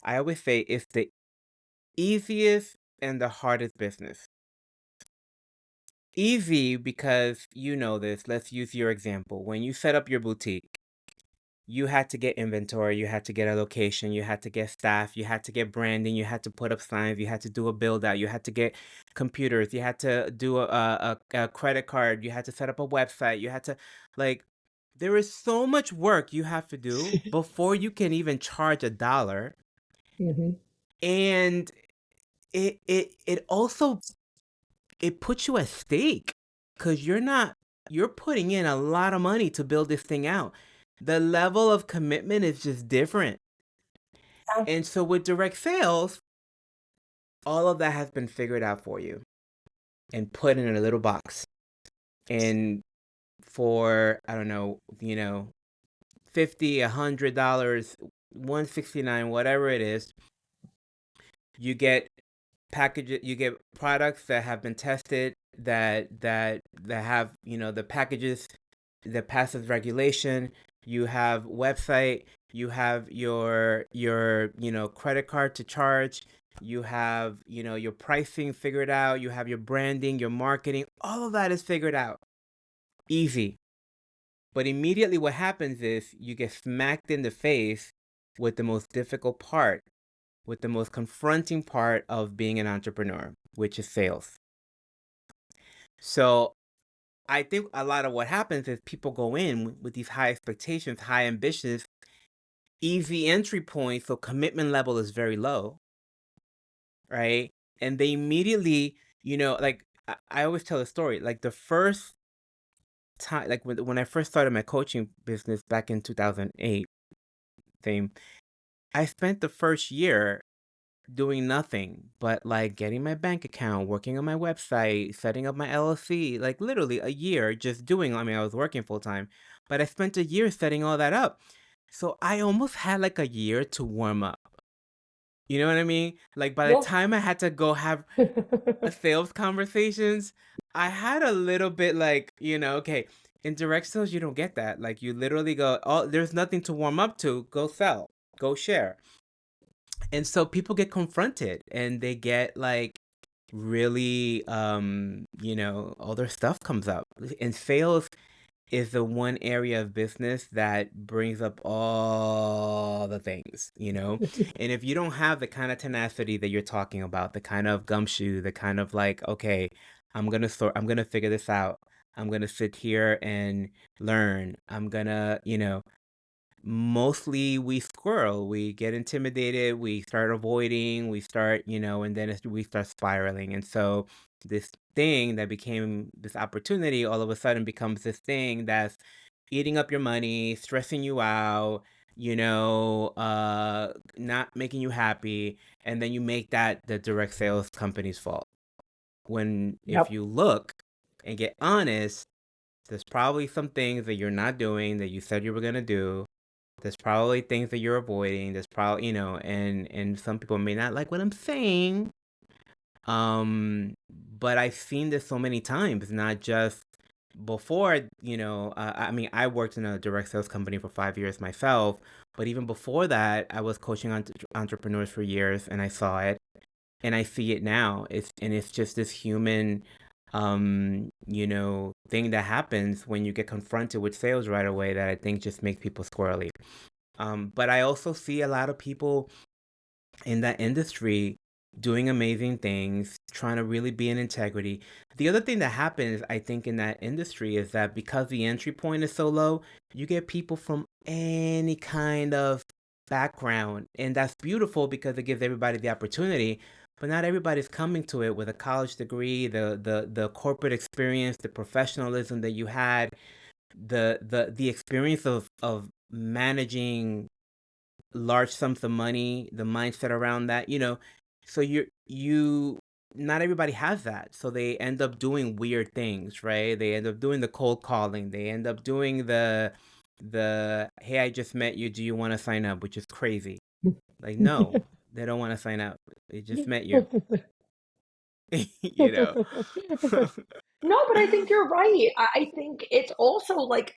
B: I always say it's the easiest and the hardest business. Easy because you know this. Let's use your example. When you set up your boutique, you had to get inventory, you had to get a location, you had to get staff, you had to get branding, you had to put up signs, you had to do a build out, you had to get computers, you had to do a credit card, you had to set up a website, you had to like there is so much work you have to do before you can even charge $1.
A: Hmm.
B: And it also it puts you at stake because you're putting in a lot of money to build this thing out. The level of commitment is just different.
A: Yeah.
B: And so with direct sales, all of that has been figured out for you and put in a little box. And for, I don't know, $50, $100, 169, whatever it is, you get packages, you get products that have been tested that have, the packages that passes regulation. You have website, you have your credit card to charge, you have your pricing figured out, you have your branding, your marketing, all of that is figured out. Easy. But immediately what happens is you get smacked in the face with the most difficult part, with the most confronting part of being an entrepreneur, which is sales. So I think a lot of what happens is people go in with these high expectations, high ambitions, easy entry point, so commitment level is very low, right? And they immediately, like I always tell a story, like the first time, like when I first started my coaching business back in 2008, thing, I spent the first year doing nothing but like getting my bank account, working on my website, setting up my LLC, like literally a year just doing, I mean, I was working full time, but I spent a year setting all that up. So I almost had like a year to warm up. You know what I mean? Like by the
A: Yeah.
B: time I had to go have a sales conversations, I had a little bit like, okay, in direct sales, you don't get that. Like you literally go, oh, there's nothing to warm up to, go sell, go share. And so people get confronted and they get like really all their stuff comes up. And sales is the one area of business that brings up all the things. And if you don't have the kind of tenacity that you're talking about, the kind of gumshoe, the kind of like, okay, I'm gonna figure this out. I'm gonna sit here and learn. I'm gonna, mostly we squirrel, we get intimidated, we start avoiding, we start, and then we start spiraling. And so this thing that became this opportunity all of a sudden becomes this thing that's eating up your money, stressing you out, not making you happy. And then you make that the direct sales company's fault. When if
A: Yep.
B: you look and get honest, there's probably some things that you're not doing that you said you were going to do. There's probably things that you're avoiding. There's probably, and some people may not like what I'm saying. But I've seen this so many times, not just before, I mean, I worked in a direct sales company for 5 years myself, but even before that, I was coaching entrepreneurs for years and I saw it and I see it now. It's just this human thing that happens when you get confronted with sales right away that I think just makes people squirrely. But I also see a lot of people in that industry doing amazing things, trying to really be in integrity. The other thing that happens, I think, in that industry is that because the entry point is so low, you get people from any kind of background. And that's beautiful because it gives everybody the opportunity. But not everybody's coming to it with a college degree, the corporate experience, the professionalism that you had, the experience of managing large sums of money, the mindset around that. So you not everybody has that. So they end up doing weird things, right? They end up doing the cold calling. They end up doing the hey, I just met you, do you want to sign up, which is crazy. Like, no, they don't want to sign up. They just met you. you know.
A: No, but I think you're right. I think it's also like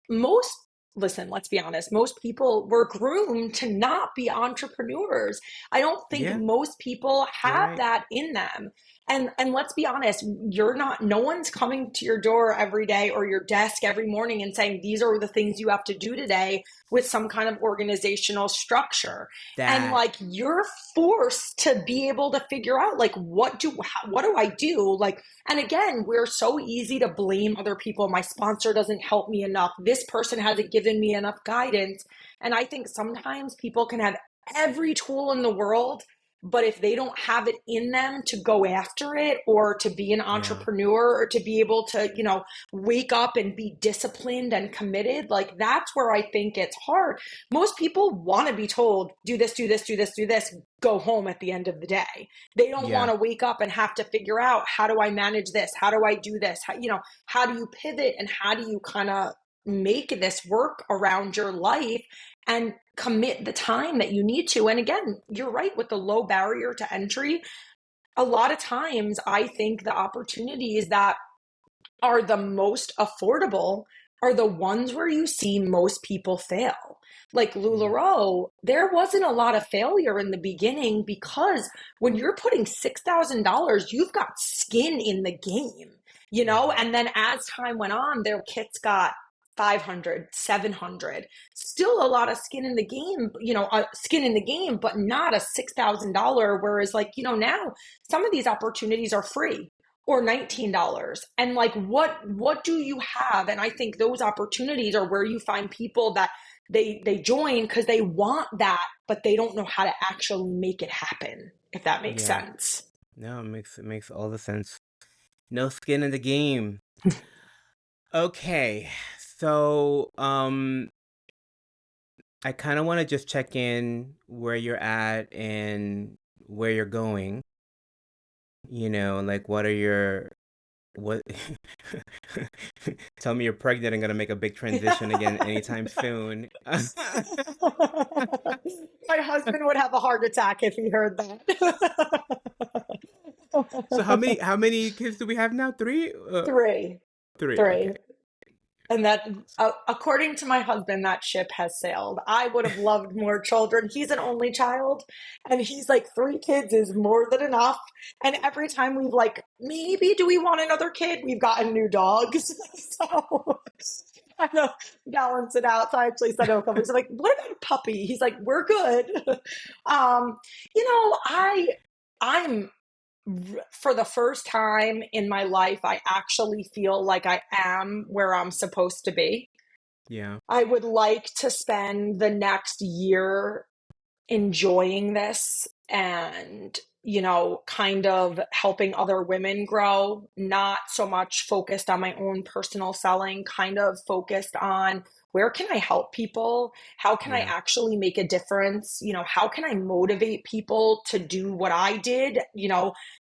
A: listen, let's be honest, most people were groomed to not be entrepreneurs. I don't think
B: Yeah,
A: most people
B: you're
A: have
B: right.
A: that in them. And let's be honest, no one's coming to your door every day or your desk every morning and saying, these are the things you have to do today with some kind of organizational structure. And
B: That,
A: like you're forced to be able to figure out like what do I do? Like, and again, we're so easy to blame other people. My sponsor doesn't help me enough. This person hasn't given me enough guidance. And I think sometimes people can have every tool in the world, but if they don't have it in them to go after it or to be an
B: yeah,
A: entrepreneur or to be able to, wake up and be disciplined and committed, like that's where I think it's hard. Most people want to be told, do this, do this, do this, do this, go home at the end of the day. They don't want
B: yeah,
A: to wake up and have to figure out, how do I manage this? How do I do this? How do you pivot and how do you kind of make this work around your life and commit the time that you need to? And again, you're right with the low barrier to entry. A lot of times, I think the opportunities that are the most affordable are the ones where you see most people fail. Like
B: mm,
A: LuLaRoe, there wasn't a lot of failure in the beginning because when you're putting $6,000, you've got skin in the game,
B: mhm,
A: And then as time went on, their kits got 500, 700, still a lot of skin in the game, skin in the game, but not a $6,000. Whereas like, now some of these opportunities are free or $19, and like what do you have? And I think those opportunities are where you find people that they join because they want that, but they don't know how to actually make it happen, if that makes
B: yeah.
A: sense.
B: No, it makes all the sense. No skin in the game. Okay, so I kind of want to just check in where you're at and where you're going. Like what tell me you're pregnant and gonna make a big transition again anytime soon.
A: My husband would have a heart attack if he heard that.
B: So how many kids do we have now? Three?
A: Three.
B: Three.
A: Three.
B: Okay.
A: And that, according to my husband, that ship has sailed. I would have loved more children. He's an only child, and he's like, three kids is more than enough. And every time we've like, maybe do we want another kid? We've gotten new dogs. So I know balance it out. So I actually said to a couple, he's like, what about a puppy? He's like, we're good. Um, I'm for the first time in my life, I actually feel like I am where I'm supposed to be.
B: Yeah.
A: I would like to spend the next year enjoying this and, kind of helping other women grow, not so much focused on my own personal selling, kind of focused on where can I help people? How can I
B: Yeah.
A: actually make a difference? How can I motivate people to do what I did?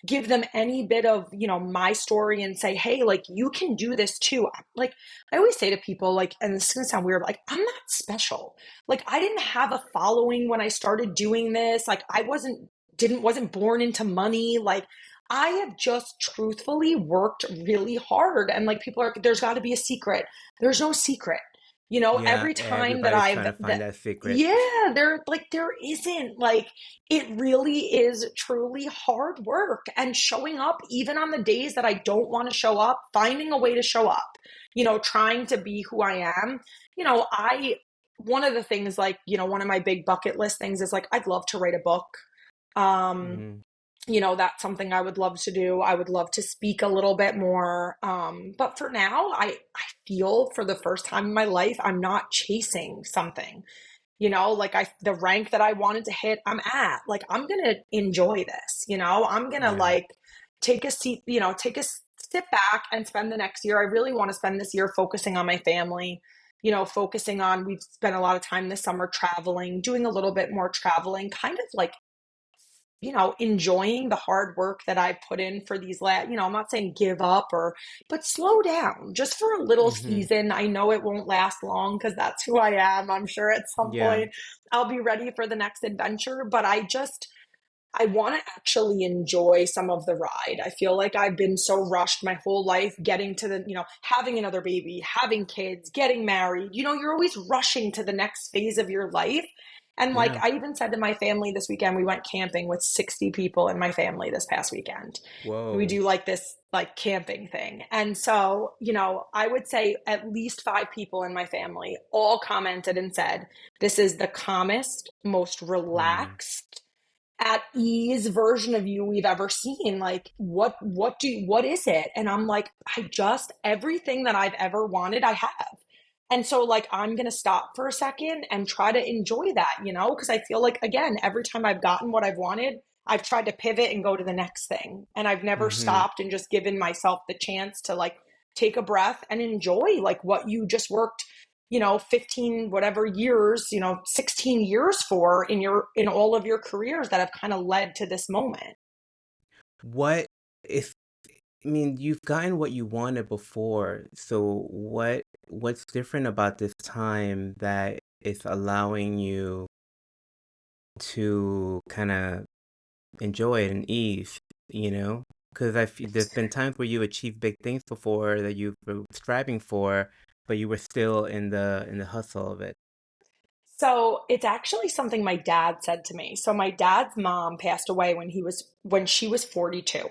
A: Give them any bit of, my story and say, hey, like you can do this too. Like I always say to people, like, and this is gonna sound weird, like I'm not special. Like I didn't have a following when I started doing this. Like I wasn't born into money. Like I have just truthfully worked really hard. And like people are, there's got to be a secret. There's no secret.
B: Yeah.
A: Every time that
B: Everybody's trying to find that secret.
A: yeah, there isn't. Like it really is truly hard work and showing up even on the days that I don't want to show up, finding a way to show up, trying to be who I am. I one of the things, like, one of my big bucket list things is like I'd love to write a book. Um,
B: Hmm.
A: that's something I would love to do. I would love to speak a little bit more. But for now, I feel for the first time in my life, I'm not chasing something, like the rank that I wanted to hit, I'm at. Like, I'm going to enjoy this, I'm going to
B: Yeah.
A: like take a seat, take a sit back and spend the next year. I really want to spend this year focusing on my family, focusing on, we've spent a lot of time this summer traveling, doing a little bit more traveling, kind of like enjoying the hard work that I put in for these I'm not saying give up but slow down just for a little
B: Mm-hmm.
A: season. I know it won't last long because that's who I am. I'm sure at some
B: Yeah.
A: point I'll be ready for the next adventure, but I want to actually enjoy some of the ride. I feel like I've been so rushed my whole life getting to having another baby, having kids, getting married. You're always rushing to the next phase of your life. And like
B: Yeah.
A: I even said to my family this weekend, we went camping with 60 people in my family this past weekend. We
B: Whoa.
A: do like this like camping thing. And so, I would say at least 5 people in my family all commented and said, this is the calmest, most
B: Mm.
A: relaxed, at ease version of you we've ever seen. Like what is it? And I'm like, I just everything that I've ever wanted I have. And so like I'm going to stop for a second and try to enjoy that, because I feel like again every time I've gotten what I've wanted, I've tried to pivot and go to the next thing, and I've never
B: Mm-hmm.
A: stopped and just given myself the chance to like take a breath and enjoy like what you just worked 15 whatever years, 16 years for in all of your careers that have kind of led to this moment.
B: What if I mean, you've gotten what you wanted before, so what's different about this time that is allowing you to kind of enjoy it and ease, you know? Because there's been times where you achieved big things before that you were striving for, but you were still in the hustle of it.
A: So it's actually something my dad said to me. So my dad's mom passed away when she was 42.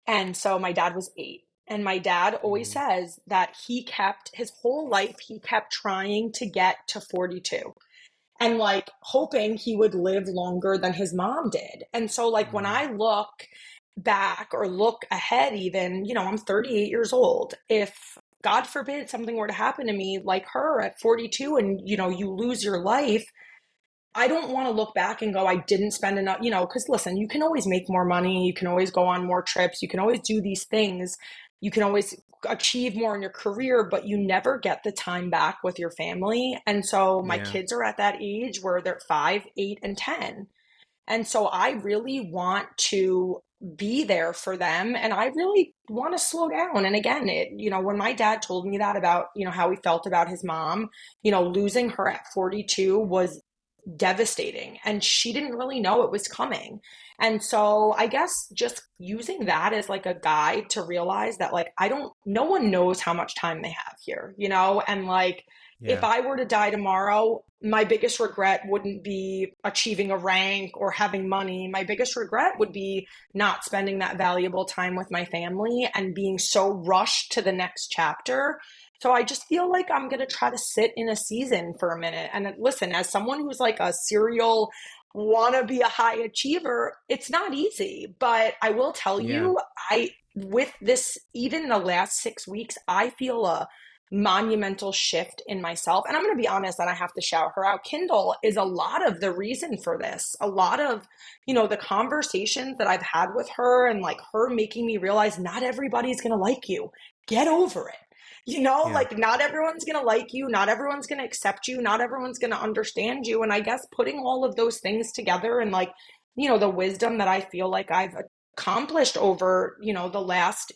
A: And so my dad was 8. And my dad always
B: Mm,
A: says that he kept his whole life, he kept trying to get to 42 and like hoping he would live longer than his mom did. And so, like, when
B: mm,
A: I look back or look ahead, even, I'm 38 years old. If God forbid something were to happen to me like her at 42 and, you lose your life, I don't want to look back and go, I didn't spend enough, because listen, you can always make more money. You can always go on more trips. You can always do these things. You can always achieve more in your career, but you never get the time back with your family. And so my
B: yeah,
A: kids are at that age where they're 5, 8, and 10. And so I really want to be there for them. And I really want to slow down. And again, when my dad told me that about, how he felt about his mom, losing her at 42 was devastating, and she didn't really know it was coming. And so I guess just using that as like a guide to realize that like I don't no one knows how much time they have here, and like if
B: yeah,
A: I were to die tomorrow, my biggest regret wouldn't be achieving a rank or having money. My biggest regret would be not spending that valuable time with my family and being so rushed to the next chapter. So I just feel like I'm going to try to sit in a season for a minute. And listen, as someone who's like a serial want to be a high achiever, it's not easy. But I will tell
B: yeah,
A: you, with this, even the last 6 weeks, I feel a monumental shift in myself. And I'm going to be honest, and I have to shout her out. Kindle is a lot of the reason for this. A lot of, the conversations that I've had with her and like her making me realize not everybody's going to like you. Get over it.
B: yeah.
A: Like not everyone's going to like you, not everyone's going to accept you, not everyone's going to understand you. And I guess putting all of those things together and like, the wisdom that I feel like I've accomplished over, the last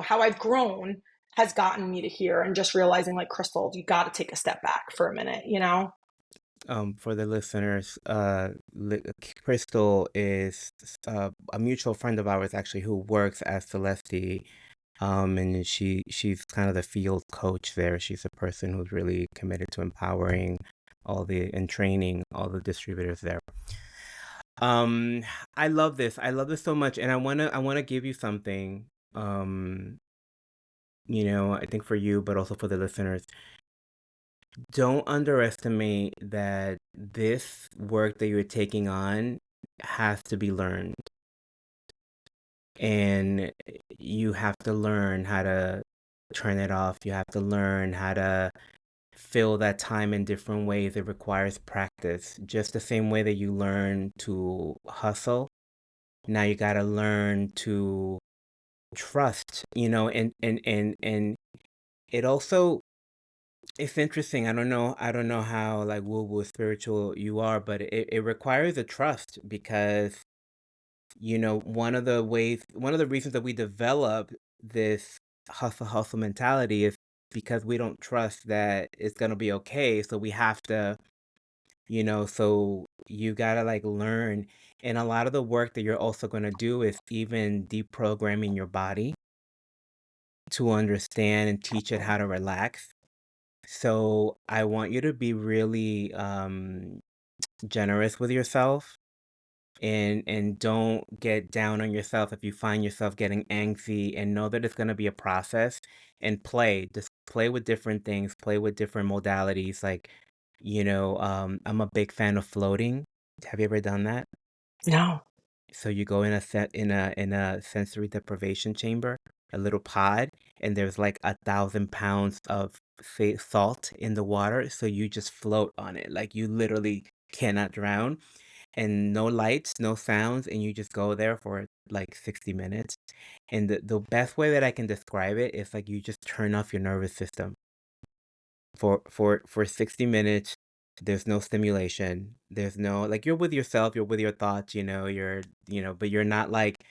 A: how I've grown has gotten me to here, and just realizing like, Crystal, you got to take a step back for a minute.
B: For the listeners, Crystal is a mutual friend of ours actually who works at Celeste. And she's kind of the field coach there. She's a person who's really committed to empowering and training all the distributors there. Um, I love this. I love this so much, and I wanna give you something. Um, I think for you, but also for the listeners. Don't underestimate that this work that you're taking on has to be learned, and you have to learn how to turn it off. You have to learn how to fill that time in different ways. It requires practice. Just the same way that you learn to hustle, now you got to learn to trust, and it also It's interesting. I don't know how like woo-woo spiritual you are, but it requires a trust because, one of the reasons that we develop this hustle mentality is because we don't trust that it's gonna be okay. So we have to, so you gotta like learn. And a lot of the work that you're also gonna do is even deprogramming your body to understand and teach it how to relax. So I want you to be really generous with yourself and don't get down on yourself if you find yourself getting antsy, and know that it's going to be a process, and just play with different things, play with different modalities. Like, I'm a big fan of floating. Have you ever done that?
A: No.
B: So you go in a set in a sensory deprivation chamber, a little pod, and there's like 1,000 pounds of say salt in the water. So you just float on it. Like you literally cannot drown, and no lights, no sounds, and you just go there for like 60 minutes. And the best way that I can describe it is like you just turn off your nervous system for 60 minutes. There's no stimulation. There's no like you're with yourself, you're with your thoughts, but you're not like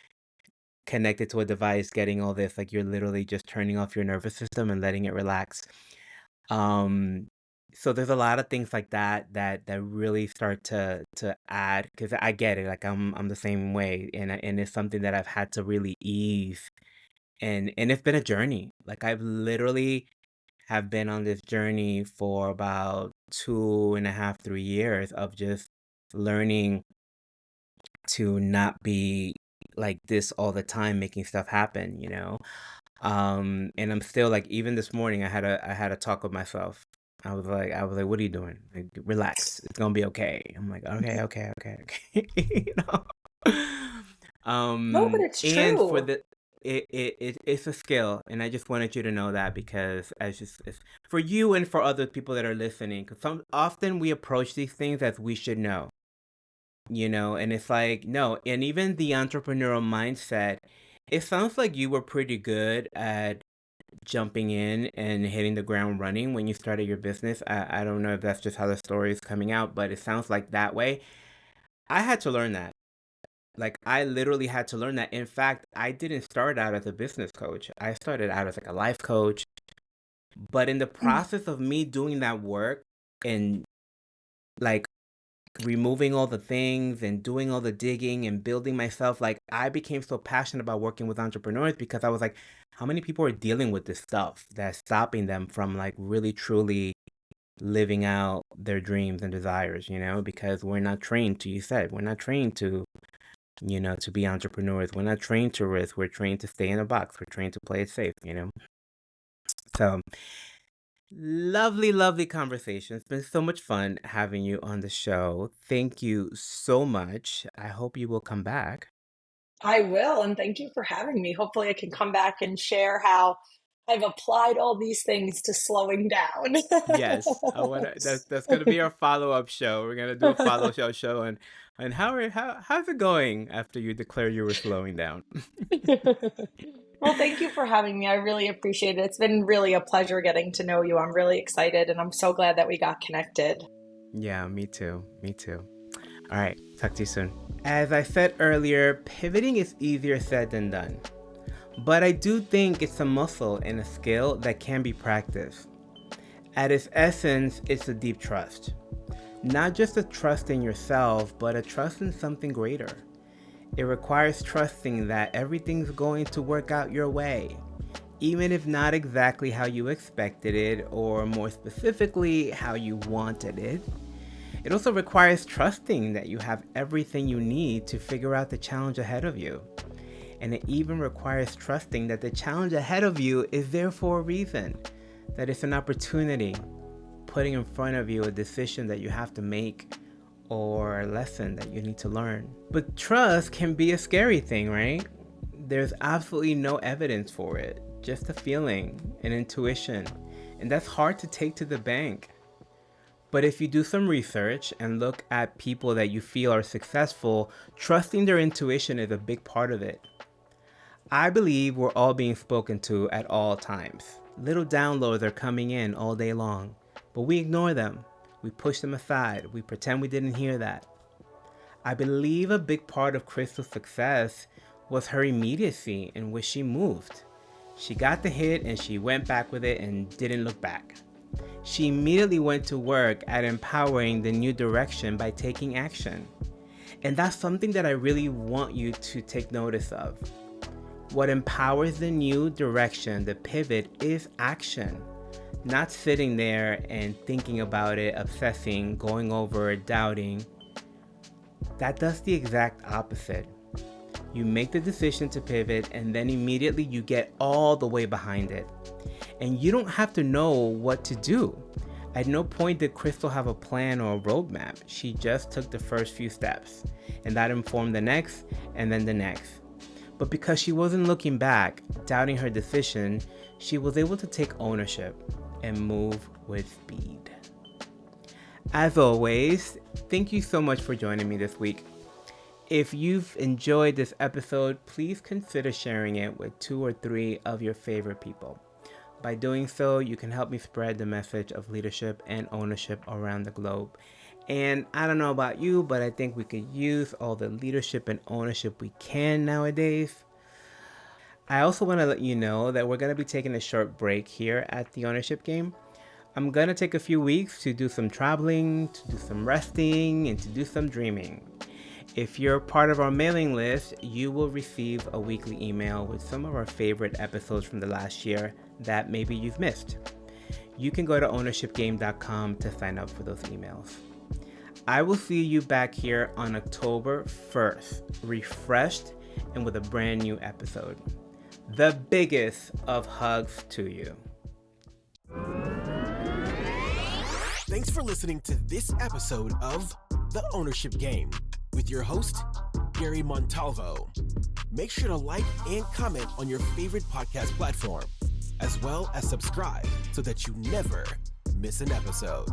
B: connected to a device getting all this. Like you're literally just turning off your nervous system and letting it relax. Um so there's a lot of things like that really start to add, because I get it. Like I'm the same way, and it's something that I've had to really ease, and it's been a journey. Like I've literally have been on this journey for about 2.5, 3 years of just learning to not be like this all the time, making stuff happen, and I'm still like, even this morning, I had a talk with myself. I was like, what are you doing? Like, relax. It's gonna be okay. I'm like, okay, okay, okay, okay.
A: No, but it's
B: And for
A: true.
B: the it's a skill, and I just wanted you to know that, because it's for you and for other people that are listening, because often we approach these things as we should know, and it's like, no. And even the entrepreneurial mindset, it sounds like you were pretty good at jumping in and hitting the ground running when you started your business. I don't know if that's just how the story is coming out, but it sounds like that way. I had to learn that. Like, I literally had to learn that. In fact, I didn't start out as a business coach. I started out as like a life coach. But in the process of me doing that work and like removing all the things and doing all the digging and building myself, like I became so passionate about working with entrepreneurs, because I was like, how many people are dealing with this stuff that's stopping them from like really truly living out their dreams and desires, because we're not trained to, you said, we're not trained to, to be entrepreneurs. We're not trained to risk. We're trained to stay in a box. We're trained to play it safe. So lovely, lovely conversation. It's been so much fun having you on the show. Thank you so much. I hope you will come back.
A: I will, and thank you for having me. Hopefully, I can come back and share how I've applied all these things to slowing down.
B: Yes, I want to. That's gonna be our follow-up show. We're gonna do a follow show, and how's it going after you declare you were slowing down?
A: Well, thank you for having me. I really appreciate it. It's been really a pleasure getting to know you. I'm really excited, and I'm so glad that we got connected.
B: Yeah, me too. Me too. All right, talk to you soon. As I said earlier, pivoting is easier said than done. But I do think it's a muscle and a skill that can be practiced. At its essence, it's a deep trust. Not just a trust in yourself, but a trust in something greater. It requires trusting that everything's going to work out your way, even if not exactly how you expected it, or more specifically, how you wanted it. It also requires trusting that you have everything you need to figure out the challenge ahead of you. And it even requires trusting that the challenge ahead of you is there for a reason, that it's an opportunity, putting in front of you a decision that you have to make or a lesson that you need to learn. But trust can be a scary thing, right? There's absolutely no evidence for it, just a feeling, an intuition, and that's hard to take to the bank. But if you do some research and look at people that you feel are successful, trusting their intuition is a big part of it. I believe we're all being spoken to at all times. Little downloads are coming in all day long, but we ignore them. We push them aside. We pretend we didn't hear that. I believe a big part of Crystal's success was her immediacy in which she moved. She got the hit and she went back with it and didn't look back. She immediately went to work at empowering the new direction by taking action. And that's something that I really want you to take notice of. What empowers the new direction, the pivot, is action. Not sitting there and thinking about it, obsessing, going over it, doubting. That does the exact opposite. You make the decision to pivot and then immediately you get all the way behind it. And you don't have to know what to do. At no point did Crystal have a plan or a roadmap. She just took the first few steps, and that informed the next and then the next. But because she wasn't looking back, doubting her decision, she was able to take ownership and move with speed. As always, thank you so much for joining me this week. If you've enjoyed this episode, please consider sharing it with 2 or 3 of your favorite people. By doing so, you can help me spread the message of leadership and ownership around the globe. And I don't know about you, but I think we could use all the leadership and ownership we can nowadays. I also want to let you know that we're going to be taking a short break here at the Ownership Game. I'm going to take a few weeks to do some traveling, to do some resting, and to do some dreaming. If you're part of our mailing list, you will receive a weekly email with some of our favorite episodes from the last year that maybe you've missed. You can go to ownershipgame.com to sign up for those emails. I will see you back here on October 1st, refreshed and with a brand new episode. The biggest of hugs to you.
D: Thanks for listening to this episode of The Ownership Game with your host, Gary Montalvo. Make sure to like and comment on your favorite podcast platform, as well as subscribe so that you never miss an episode.